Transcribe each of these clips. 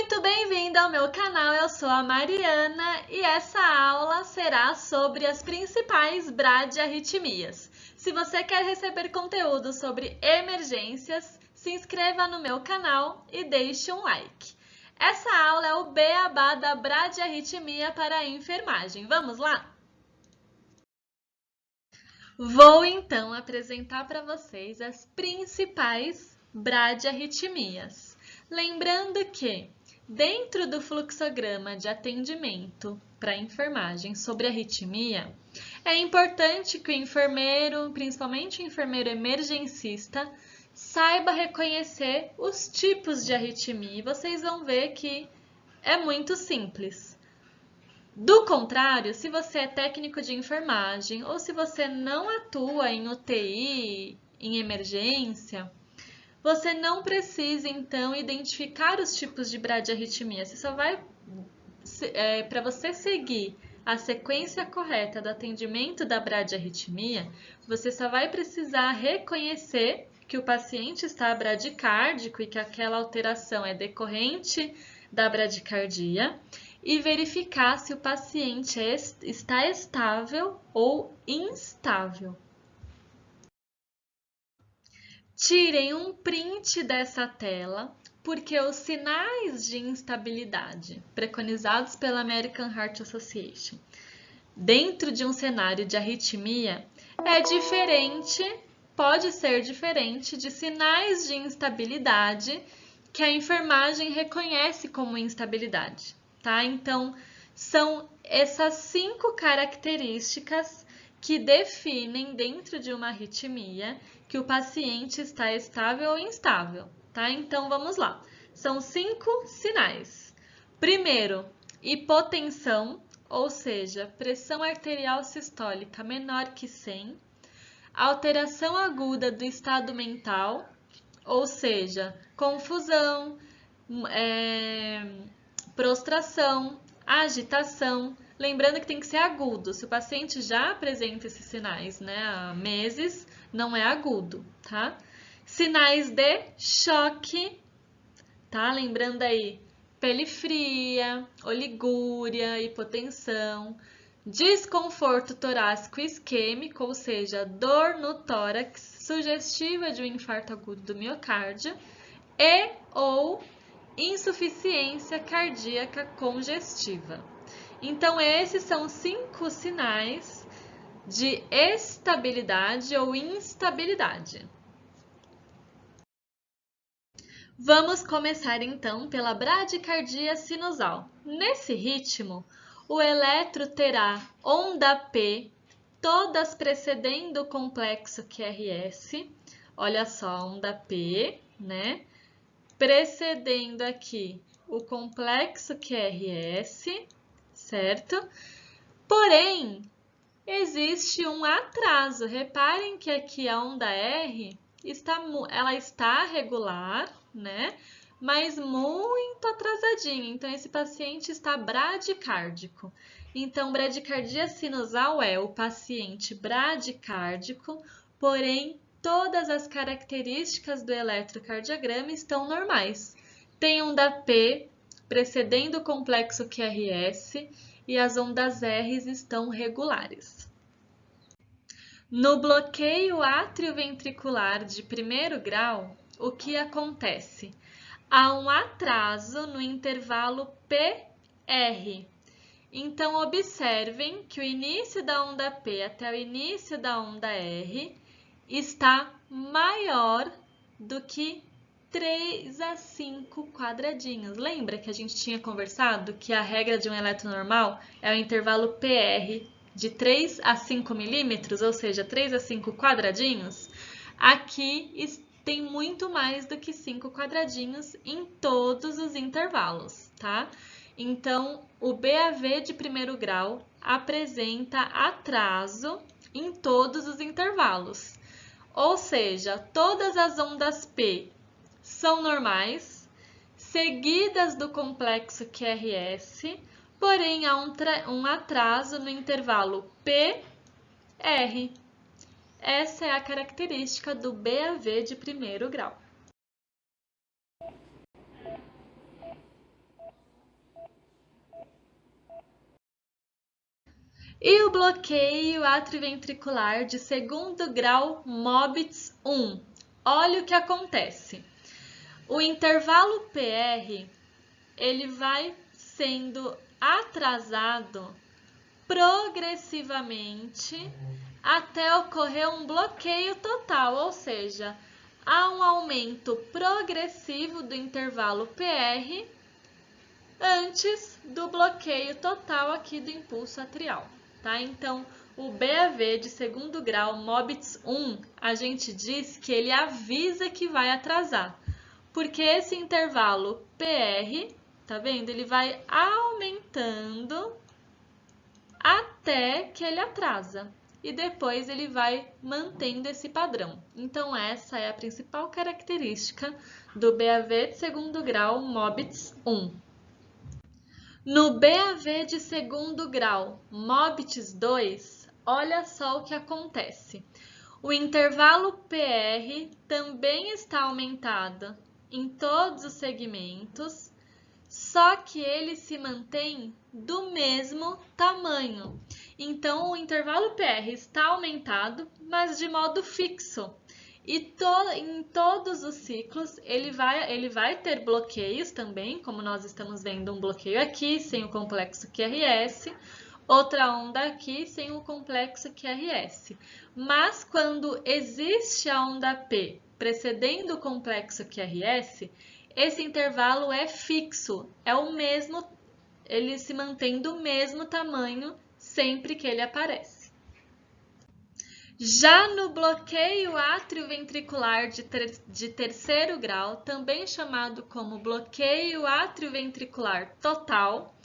muito bem-vindo ao meu canal, eu sou a Mariana e essa aula será sobre as principais bradiarritmias. Se você quer receber conteúdo sobre emergências, se inscreva no meu canal e deixe um like. Essa aula é o beabá da bradiarritmia para a enfermagem. Vamos lá? Vou então apresentar para vocês as principais bradiarritmias. Lembrando que, dentro do fluxograma de atendimento para a enfermagem sobre arritmia, é importante que o enfermeiro, principalmente o enfermeiro emergencista, saiba reconhecer os tipos de arritmia. E vocês vão ver que é muito simples. Do contrário, se você é técnico de enfermagem ou se você não atua em UTI, em emergência, você não precisa, então, identificar os tipos de bradiarritmia. Você só vai, para você seguir a sequência correta do atendimento da bradiarritmia, você só vai precisar reconhecer que o paciente está bradicárdico e que aquela alteração é decorrente da bradicardia e verificar se o paciente está estável ou instável. Tirem um print dessa tela, porque os sinais de instabilidade preconizados pela American Heart Association dentro de um cenário de arritmia é diferente, pode ser diferente de sinais de instabilidade que a enfermagem reconhece como instabilidade, tá? Então, são essas 5 características que definem dentro de uma arritmia que o paciente está estável ou instável, tá? Então, vamos lá. São 5 sinais. Primeiro, hipotensão, ou seja, pressão arterial sistólica menor que 100, alteração aguda do estado mental, ou seja, confusão, prostração, agitação. Lembrando que tem que ser agudo. Se o paciente já apresenta esses sinais, né, há meses, não é agudo, tá? Sinais de choque, tá? Lembrando aí, pele fria, oligúria, hipotensão, desconforto torácico isquêmico, ou seja, dor no tórax, sugestiva de um infarto agudo do miocárdio, e ou insuficiência cardíaca congestiva. Então, esses são 5 sinais de estabilidade ou instabilidade. Vamos começar então pela bradicardia sinusal. Nesse ritmo, o eletro terá onda P, todas precedendo o complexo QRS. Olha só, onda P, né? Precedendo aqui o complexo QRS, certo? Porém, existe um atraso. Reparem que aqui a onda R ela está regular, né? Mas muito atrasadinha. Então, esse paciente está bradicárdico. Então, bradicardia sinusal é o paciente bradicárdico, porém, todas as características do eletrocardiograma estão normais. Tem onda P precedendo o complexo QRS e as ondas R estão regulares. No bloqueio atrioventricular de primeiro grau, o que acontece? Há um atraso no intervalo PR. Então, observem que o início da onda P até o início da onda R está maior do que 3 a 5 quadradinhos. Lembra que a gente tinha conversado que a regra de um eletro normal é o intervalo PR de 3 a 5 milímetros, ou seja, 3 a 5 quadradinhos? Aqui tem muito mais do que 5 quadradinhos em todos os intervalos, tá? Então, o BAV de primeiro grau apresenta atraso em todos os intervalos. Ou seja, todas as ondas P são normais, seguidas do complexo QRS, porém há um atraso no intervalo PR. Essa é a característica do BAV de primeiro grau. E o bloqueio atrioventricular de segundo grau MOBITS 1. Olha o que acontece. O intervalo PR, ele vai sendo atrasado progressivamente até ocorrer um bloqueio total, ou seja, há um aumento progressivo do intervalo PR antes do bloqueio total aqui do impulso atrial, tá? Então, o BAV de segundo grau MOBITS 1, a gente diz que ele avisa que vai atrasar, porque esse intervalo PR, tá vendo? Ele vai aumentando até que ele atrasa e depois ele vai mantendo esse padrão. Então, essa é a principal característica do BAV de segundo grau MOBITS 1. No BAV de segundo grau MOBITS 2, olha só o que acontece. O intervalo PR também está aumentado em todos os segmentos, só que ele se mantém do mesmo tamanho. Então, o intervalo PR está aumentado, mas de modo fixo. E em todos os ciclos, ele vai ter bloqueios também, como nós estamos vendo um bloqueio aqui, sem o complexo QRS, outra onda aqui, sem o complexo QRS. Mas, quando existe a onda P precedendo o complexo QRS, esse intervalo é fixo, é o mesmo, ele se mantém do mesmo tamanho sempre que ele aparece. Já no bloqueio atrioventricular de terceiro grau, também chamado como bloqueio atrioventricular total,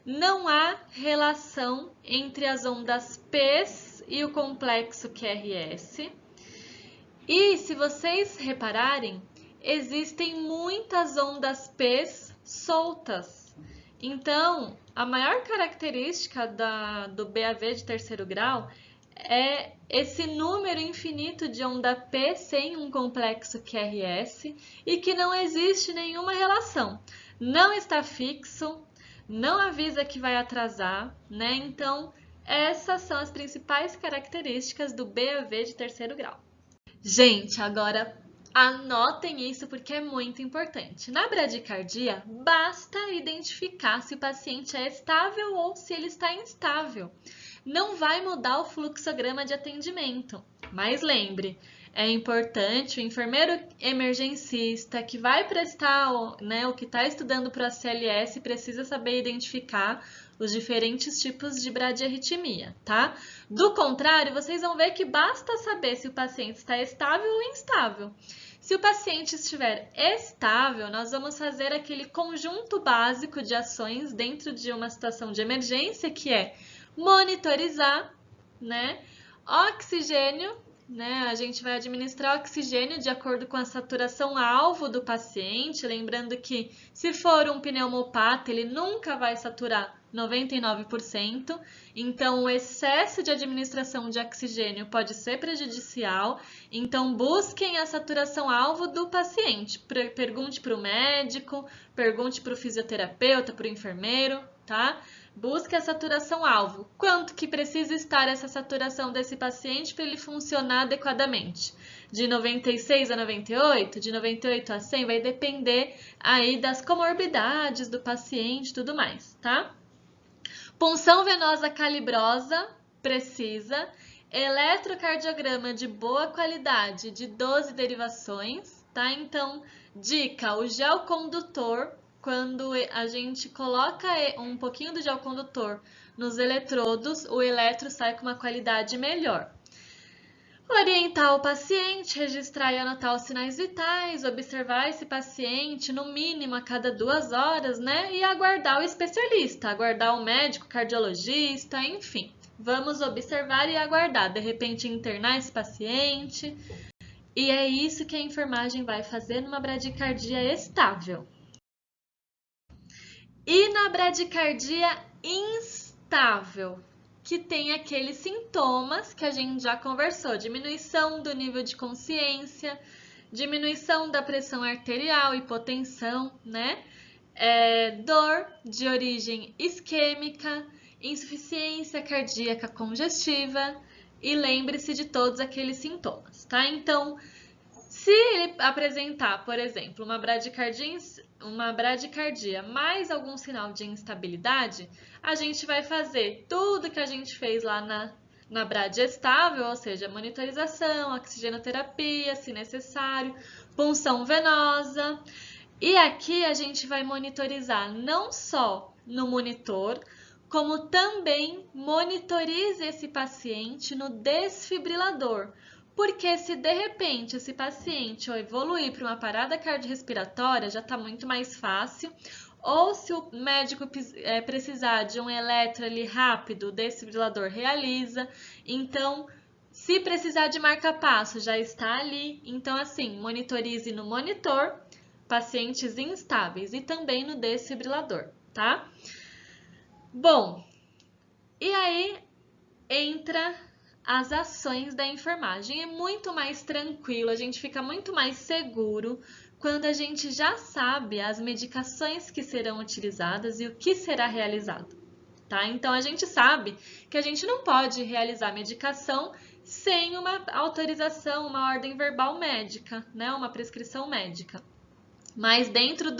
não há relação entre as ondas P's e o complexo QRS. E se vocês repararem, existem muitas ondas P's soltas. Então, a maior característica do BAV de terceiro grau é esse número infinito de onda P sem um complexo QRS e que não existe nenhuma relação. Não está fixo, não avisa que vai atrasar, né? Então, essas são as principais características do BAV de terceiro grau. Gente, agora anotem isso porque é muito importante. Na bradicardia, basta identificar se o paciente é estável ou se ele está instável. Não vai mudar o fluxograma de atendimento. Mas lembre, é importante o enfermeiro emergencista que vai prestar, né, o que está estudando para a CLS precisa saber identificar os diferentes tipos de bradiarritmia, tá? Do contrário, vocês vão ver que basta saber se o paciente está estável ou instável. Se o paciente estiver estável, nós vamos fazer aquele conjunto básico de ações dentro de uma situação de emergência, que é monitorizar, né? Oxigênio, né? A gente vai administrar oxigênio de acordo com a saturação alvo do paciente, lembrando que se for um pneumopata, ele nunca vai saturar 99%, então o excesso de administração de oxigênio pode ser prejudicial, então busquem a saturação alvo do paciente, pergunte para o médico, pergunte para o fisioterapeuta, para o enfermeiro, tá? Busque a saturação alvo. Quanto que precisa estar essa saturação desse paciente para ele funcionar adequadamente? De 96 a 98, de 98 a 100, vai depender aí das comorbidades do paciente e tudo mais, tá? Punção venosa calibrosa, precisa. Eletrocardiograma de boa qualidade, de 12 derivações, tá? Então, dica, o gel condutor, quando a gente coloca um pouquinho do gel condutor nos eletrodos, o eletro sai com uma qualidade melhor. Orientar o paciente, registrar e anotar os sinais vitais, observar esse paciente no mínimo a cada 2 horas, né? E aguardar o especialista, aguardar o médico, cardiologista, enfim. Vamos observar e aguardar, de repente internar esse paciente. E é isso que a enfermagem vai fazer numa bradicardia estável. E na bradicardia instável, que tem aqueles sintomas que a gente já conversou, diminuição do nível de consciência, diminuição da pressão arterial, hipotensão, né? Dor de origem isquêmica, insuficiência cardíaca congestiva e lembre-se de todos aqueles sintomas, tá? Então, se ele apresentar, por exemplo, uma bradicardia mais algum sinal de instabilidade, a gente vai fazer tudo que a gente fez lá na brade estável, ou seja, monitorização, oxigenoterapia, se necessário, punção venosa. E aqui a gente vai monitorizar não só no monitor, como também monitorize esse paciente no desfibrilador. Porque se de repente esse paciente evoluir para uma parada cardiorrespiratória, já está muito mais fácil. Ou se o médico precisar de um eletro ali rápido, o desfibrilador realiza. Então, se precisar de marca-passo, já está ali. Então, assim, monitorize no monitor, pacientes instáveis e também no desfibrilador, tá? Bom, e aí entra as ações da enfermagem. É muito mais tranquilo, a gente fica muito mais seguro quando a gente já sabe as medicações que serão utilizadas e o que será realizado, tá? Então, a gente sabe que a gente não pode realizar medicação sem uma autorização, uma ordem verbal médica, né? Uma prescrição médica. Mas dentro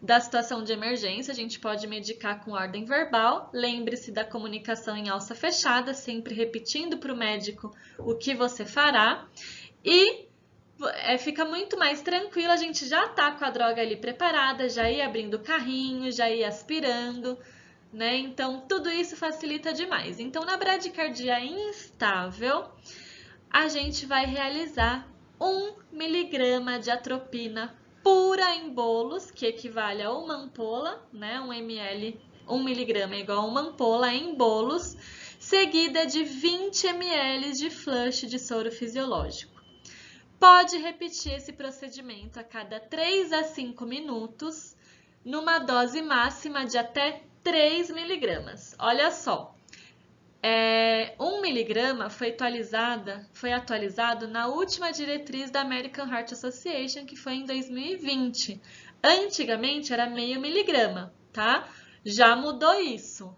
da situação de emergência, a gente pode medicar com ordem verbal. Lembre-se da comunicação em alça fechada, sempre repetindo para o médico o que você fará. E fica muito mais tranquilo, a gente já está com a droga ali preparada, já ir abrindo o carrinho, já ir aspirando, né? Então, tudo isso facilita demais. Então, na bradicardia instável, a gente vai realizar 1 miligrama de atropina pura em bolos, que equivale a uma ampola, né? 1 miligrama é igual a uma ampola em bolos, seguida de 20 ml de flush de soro fisiológico. Pode repetir esse procedimento a cada 3 a 5 minutos, numa dose máxima de até 3 miligramas. Olha só, 1 miligrama foi atualizado na última diretriz da American Heart Association, que foi em 2020. Antigamente era meio miligrama, tá? Já mudou isso.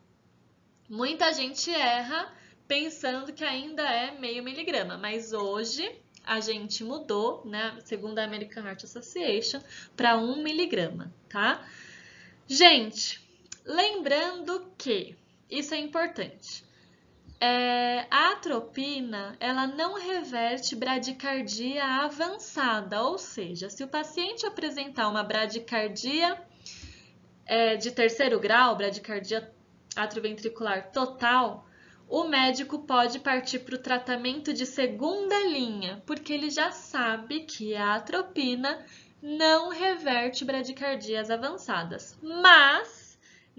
Muita gente erra pensando que ainda é meio miligrama, mas hoje a gente mudou, né, segundo a American Heart Association, para 1 miligrama, tá? Gente, lembrando que isso é importante. A atropina, ela não reverte bradicardia avançada, ou seja, se o paciente apresentar uma bradicardia de 3º grau, bradicardia atrioventricular total, o médico pode partir para o tratamento de 2ª linha, porque ele já sabe que a atropina não reverte bradicardias avançadas, mas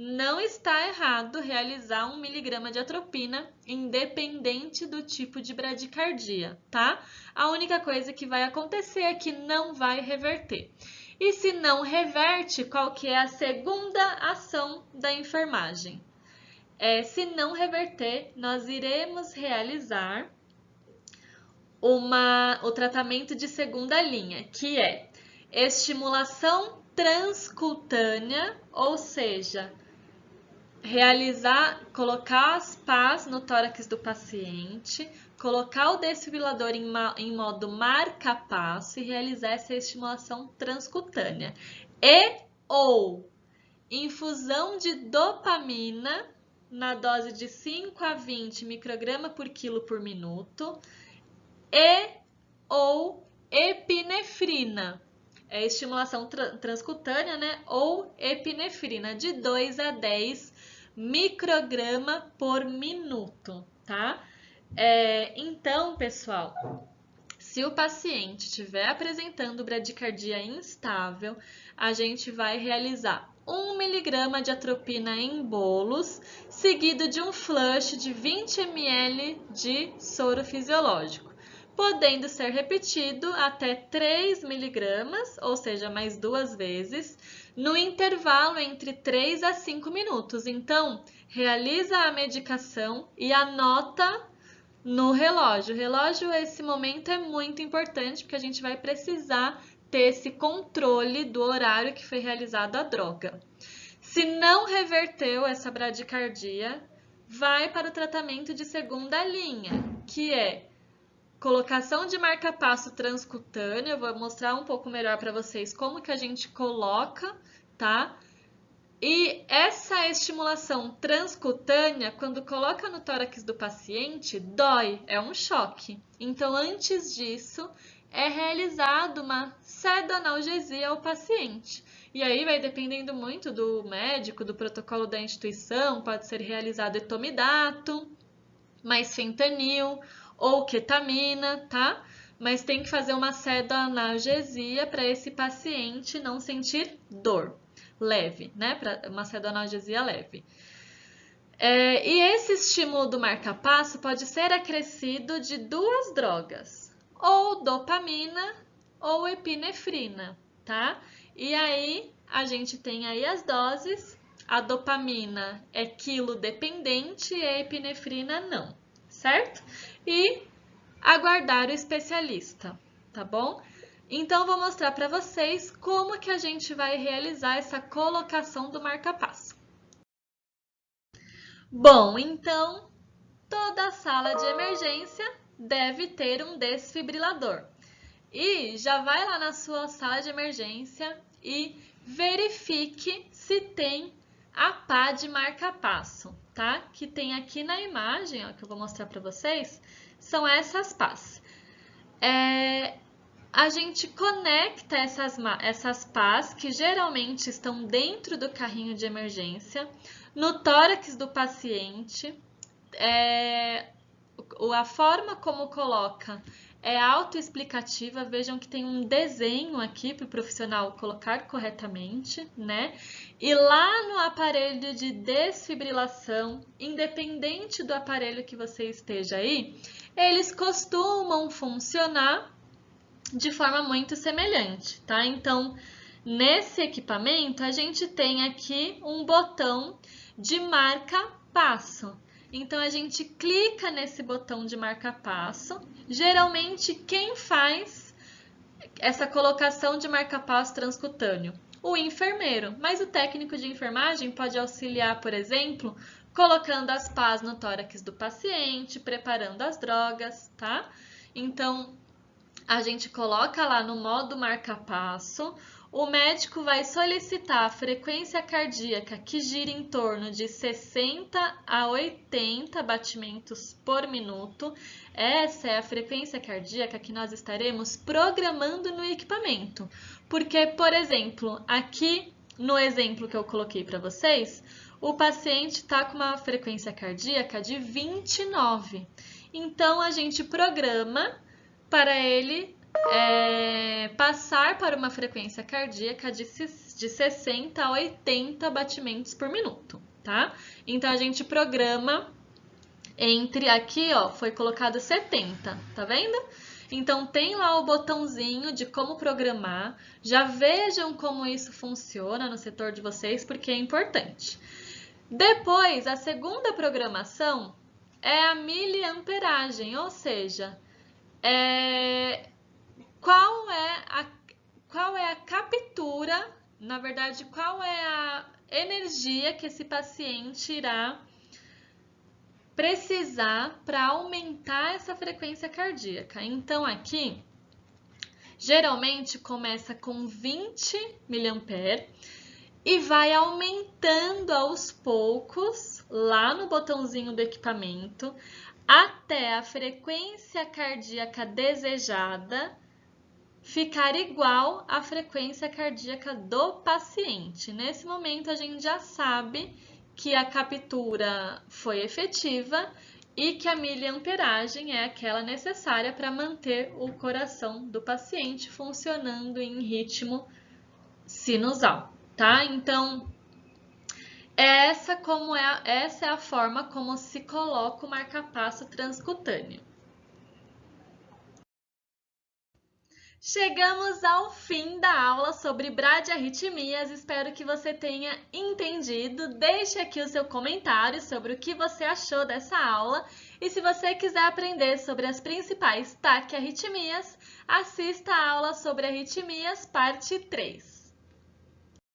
não está errado realizar 1 miligrama de atropina, independente do tipo de bradicardia, tá? A única coisa que vai acontecer é que não vai reverter. E se não reverte, qual que é a segunda ação da enfermagem? Se não reverter, nós iremos realizar o tratamento de 2ª linha, que é estimulação transcutânea, ou seja, colocar as pás no tórax do paciente, colocar o desfibrilador em modo marca-passo e realizar essa estimulação transcutânea. Ou infusão de dopamina na dose de 5 a 20 micrograma por quilo por minuto ou epinefrina. Estimulação transcutânea, né? Ou epinefrina, de 2 a 10 micrograma por minuto, tá? Então, pessoal, se o paciente estiver apresentando bradicardia instável, a gente vai realizar 1 miligrama de atropina em bolos, seguido de um flush de 20 ml de soro fisiológico, podendo ser repetido até 3 miligramas, ou seja, mais 2 vezes, no intervalo entre 3 a 5 minutos. Então, realiza a medicação e anota no relógio. O relógio, esse momento, é muito importante, porque a gente vai precisar ter esse controle do horário que foi realizada a droga. Se não reverteu essa bradicardia, vai para o tratamento de segunda linha, que é colocação de marca-passo transcutâneo. Eu vou mostrar um pouco melhor para vocês como que a gente coloca, tá? E essa estimulação transcutânea, quando coloca no tórax do paciente, dói, é um choque. Então, antes disso, é realizada uma pseudoanalgesia ao paciente. E aí vai dependendo muito do médico, do protocolo da instituição, pode ser realizado etomidato, mais fentanil ou ketamina, tá? Mas tem que fazer uma pseudoanalgesia para esse paciente não sentir dor leve, né? Para uma pseudoanalgesia leve. E esse estímulo do marca-passo pode ser acrescido de duas drogas, ou dopamina ou epinefrina, tá? E aí a gente tem aí as doses. A dopamina é quilo-dependente e a epinefrina não, certo? E aguardar o especialista, tá bom? Então, vou mostrar para vocês como que a gente vai realizar essa colocação do marca-passo. Bom, então, toda sala de emergência deve ter um desfibrilador. E já vai lá na sua sala de emergência e verifique se tem a pá de marca-passo, tá? Que tem aqui na imagem, ó, que eu vou mostrar para vocês, são essas pás. A gente conecta essas pás, que geralmente estão dentro do carrinho de emergência, no tórax do paciente. A forma como coloca é autoexplicativa. Vejam que tem um desenho aqui para o profissional colocar corretamente, né? E lá no aparelho de desfibrilação, independente do aparelho que você esteja aí, eles costumam funcionar de forma muito semelhante, tá? Então, nesse equipamento, a gente tem aqui um botão de marca-passo. Então, a gente clica nesse botão de marca-passo. Geralmente, quem faz essa colocação de marca-passo transcutâneo? O enfermeiro, mas o técnico de enfermagem pode auxiliar, por exemplo, colocando as pás no tórax do paciente, preparando as drogas, tá? Então, a gente coloca lá no modo marca-passo. O médico vai solicitar a frequência cardíaca que gira em torno de 60 a 80 batimentos por minuto. Essa é a frequência cardíaca que nós estaremos programando no equipamento. Porque, por exemplo, aqui no exemplo que eu coloquei para vocês, o paciente está com uma frequência cardíaca de 29. Então, a gente programa para ele passar para uma frequência cardíaca de 60 a 80 batimentos por minuto, tá? Então, a gente programa entre aqui, ó, foi colocado 70, tá vendo? Então, tem lá o botãozinho de como programar. Já vejam como isso funciona no setor de vocês, porque é importante. Depois, a segunda programação é a miliamperagem, ou seja, qual é a captura, na verdade, qual é a energia que esse paciente irá precisar para aumentar essa frequência cardíaca. Então, aqui, geralmente começa com 20 mA e vai aumentando aos poucos, lá no botãozinho do equipamento, até a frequência cardíaca desejada ficar igual à frequência cardíaca do paciente. Nesse momento, a gente já sabe que a captura foi efetiva e que a miliamperagem é aquela necessária para manter o coração do paciente funcionando em ritmo sinusal, tá? Então, essa é a forma como se coloca o marca-passo transcutâneo. Chegamos ao fim da aula sobre bradiarritmias. Espero que você tenha entendido. Deixe aqui o seu comentário sobre o que você achou dessa aula. E se você quiser aprender sobre as principais taquiarritmias, assista a aula sobre arritmias, parte 3.